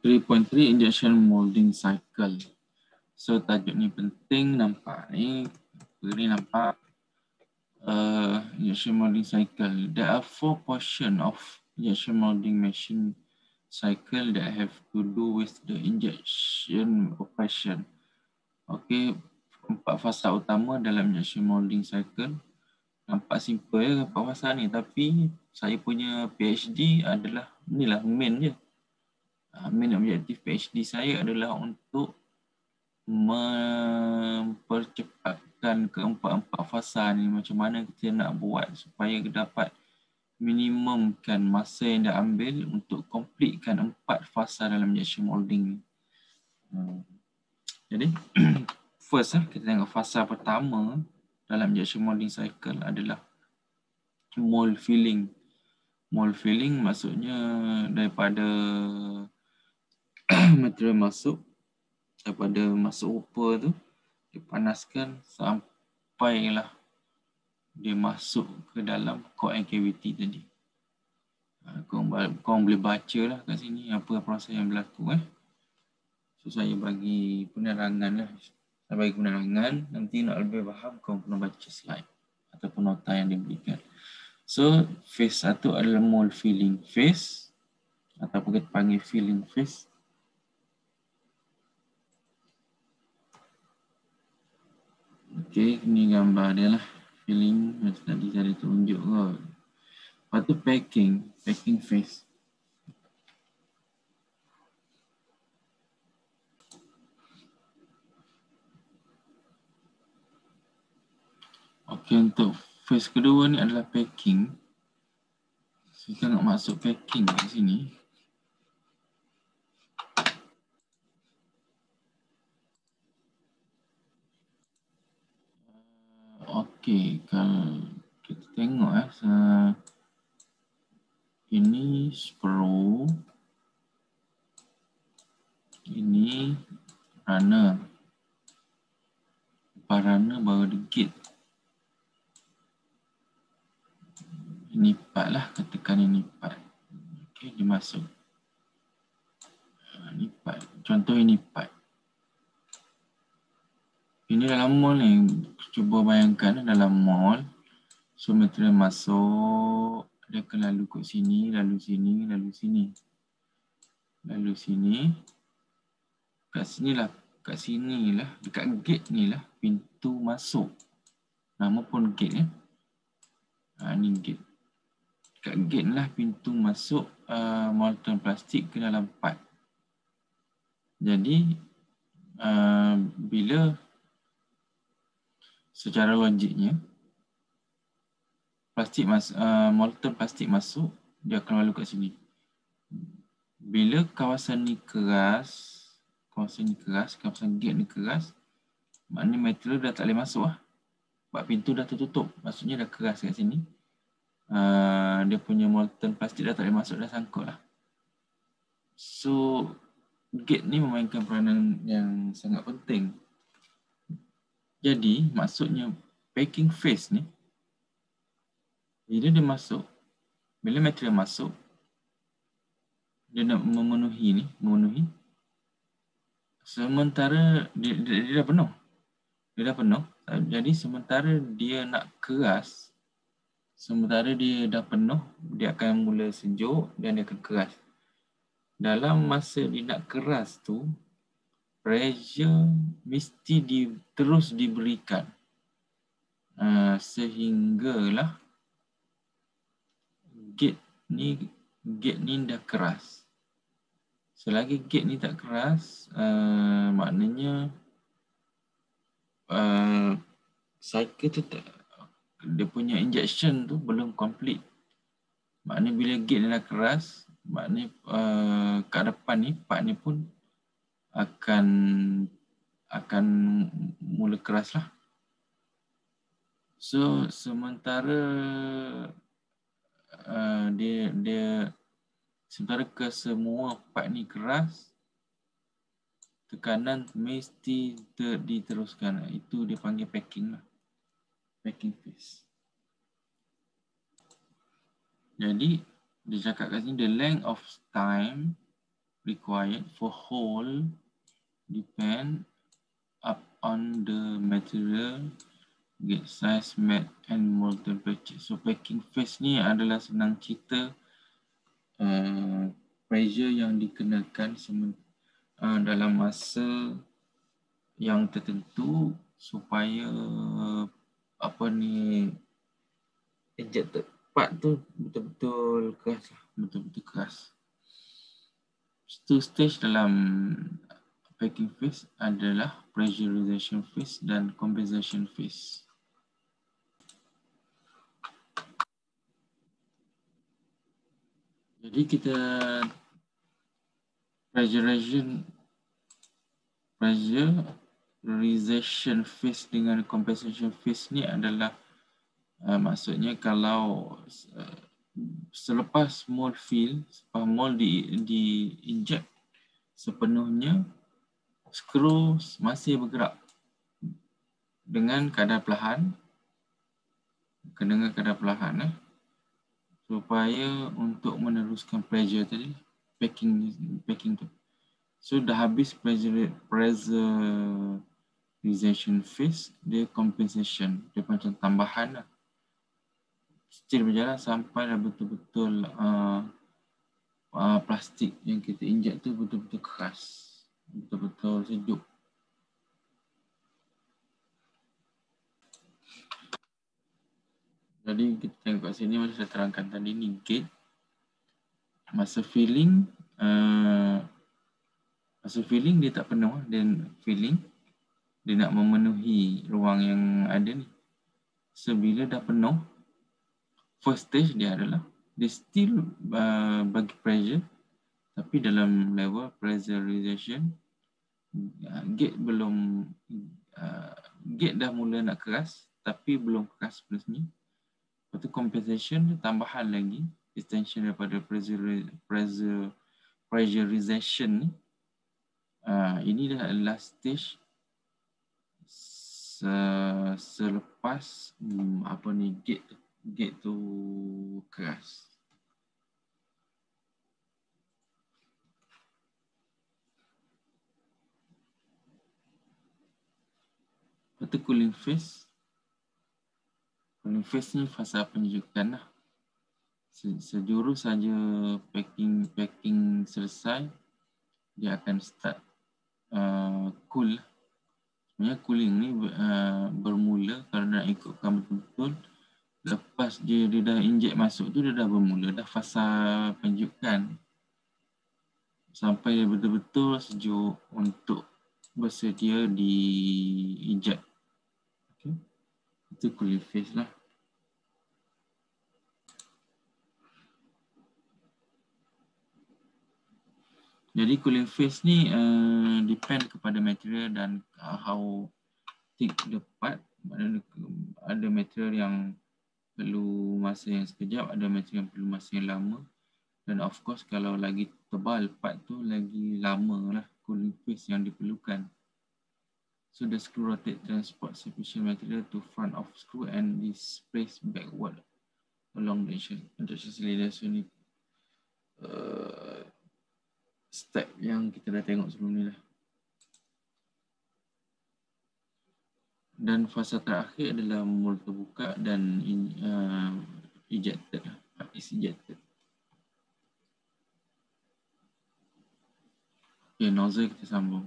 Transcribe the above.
3.3 injection molding cycle. So tajuk ni penting, nampak ni. Ni nampak injection molding cycle. There are 4 portions of injection molding machine cycle that have to do with the injection operation. Okay, 4 fasa utama dalam injection molding cycle. Nampak simple ya 4 fasa ni, tapi saya punya PhD adalah inilah main je. Main objektif PhD saya adalah untuk mempercepatkan keempat-empat fasa ni, macam mana kita nak buat supaya dapat minimumkan masa yang dah ambil untuk completekan 4 fasa dalam injection molding ni. Jadi first kita tengok fasa pertama dalam injection molding cycle adalah mold filling. Mold filling maksudnya daripada material masuk, daripada masuk rupa tu dipanaskan sampailah dia masuk ke dalam core and cavity tadi. Korang boleh baca lah kat sini apa proses yang berlaku. So saya bagi penerangan lah. Saya bagi penerangan, nanti nak lebih faham korang kena baca slide ataupun nota yang diberikan. So phase 1 adalah mold filling phase ataupun kita panggil filling phase. Okey, ni gambar dia lah. Filling, macam tadi saya tunjuk kot. Lepas tu packing phase. Okey, untuk phase kedua ni adalah packing. So, kita nak masuk packing di sini. Okey, kalau kita tengok ini sprue, ini runner. Lepas runner baru ada gate. Ini part lah, katakan ini part. Okey, dia masuk. Ini part. Contoh ini part. Ini dalam mall ni, cuba bayangkan dalam mall. So material masuk, dia akan lalu kat sini, lalu sini, lalu sini. Lalu sini. Kat sinilah, dekat gate ni lah pintu masuk. Nama pun gate ya. Ni gate. Dekat gate ni lah pintu masuk molten plastik ke dalam part. Jadi bila secara logiknya molten plastik masuk, dia akan lalu kat sini. Bila kawasan ni keras, kawasan gate ni keras, maknanya material dah tak boleh masuk lah. Sebab pintu dah tertutup, maksudnya dah keras kat sini. Dia punya molten plastik dah tak boleh masuk, dah sangkut lah. So gate ni memainkan peranan yang sangat penting. Jadi maksudnya packing phase ni, bila dia masuk, bila material masuk, dia nak memenuhi. Sementara dia dah penuh. Jadi sementara dia nak keras, sementara dia dah penuh, dia akan mula sejuk dan dia akan keras. Dalam masa dia nak keras tu, pressure mesti terus diberikan. Sehinggalah gate ni dah keras. Selagi gate ni tak keras, maknanya cycle tu dia punya injection tu belum complete. Maknanya bila gate ni dah keras, maknanya kat depan ni, part ni pun akan mula keras lah. So sementara sementara kesemua part ni keras, tekanan mesti diteruskan. Itu dia panggil packing lah. Packing phase. Jadi dia cakap kat sini the length of time required for hole depend on the material, gate size, mat and mold temperature. So packing phase ni adalah senang cerita pressure yang dikenakan dalam masa yang tertentu supaya injected part tu betul-betul keras lah, betul-betul keras. Two stage dalam packing phase adalah pressurization phase dan condensation phase. Jadi kita pressurization phase dengan compensation phase ni adalah maksudnya kalau selepas mold fill, mold di-inject sepenuhnya, skru masih bergerak dengan kadar perlahan, supaya untuk meneruskan pressure tadi, packing tu. So dah habis pressurization phase, dia compensation, dia macam tambahan lah. Still berjalan sampai dah betul-betul plastik yang kita inject tu betul-betul keras, betul-betul sejuk. Jadi kita tengok kat sini macam saya terangkan tadi ni gate. Masa filling dia tak penuh, dan filling dia nak memenuhi ruang yang ada ni. So bila dah penuh, first stage dia adalah dia still bagi pressure, tapi dalam level pressurization gate belum gate dah mula nak keras tapi belum keras plus ni. Lepas tu compensation tambahan lagi, extension daripada pressurization ni. Ini dah last stage selepas gate tu keras. Lepas tu cooling phase. Cooling phase ni fasa penyejukan lah. Sejurus saja packing selesai, dia akan start cool. Sebenarnya cooling ni bermula kalau nak ikutkan betul-betul lepas dia dah inject masuk tu, dia dah bermula dah fasa penyejukan sampai dia betul-betul sejuk untuk bersedia di inject. Okay. Itu cooling phase lah. Jadi cooling phase ni depend kepada material dan how thick the part. Ada material yang perlu masa yang sekejap, ada material yang perlu masa yang lama. Dan of course kalau lagi tebal part tu, lagi lama lah cooling phase yang diperlukan. So the screw rotate transport sufficient material to front of screw and displace backward along the injection cylinder. So ni step yang kita dah tengok sebelum ni lah. Dan fasa terakhir adalah mold terbuka dan ejected. Is ejected. Okay, nozzle kita sambung.